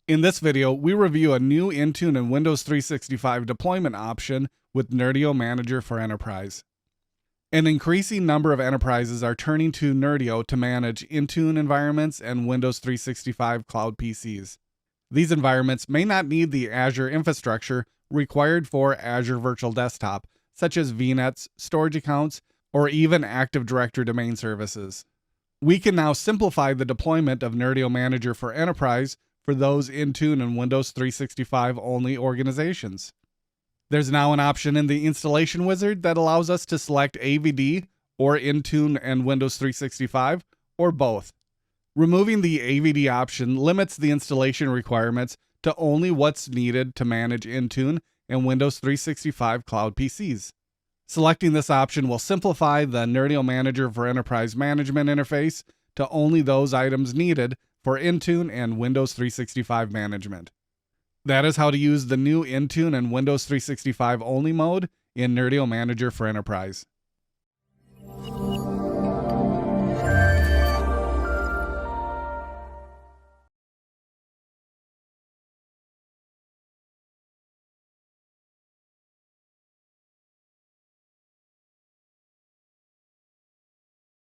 In this video, we review a new Intune and Windows 365 deployment option with Nerdio Manager for Enterprise. An increasing number of enterprises are turning to Nerdio to manage Intune environments and Windows 365 cloud PCs. These environments may not need the Azure infrastructure required for Azure Virtual Desktop, such as VNets, storage accounts, or even Active Directory domain services. We can now simplify the deployment of Nerdio Manager for Enterprise for those Intune and Windows 365 only organizations. There's now an option in the installation wizard that allows us to select AVD or Intune and Windows 365, or both. Removing the AVD option limits the installation requirements to only what's needed to manage Intune and Windows 365 cloud PCs. Selecting this option will simplify the Nerdio Manager for Enterprise management interface to only those items needed for Intune and Windows 365 management. That is how to use the new Intune and Windows 365 only mode in Nerdio Manager for Enterprise.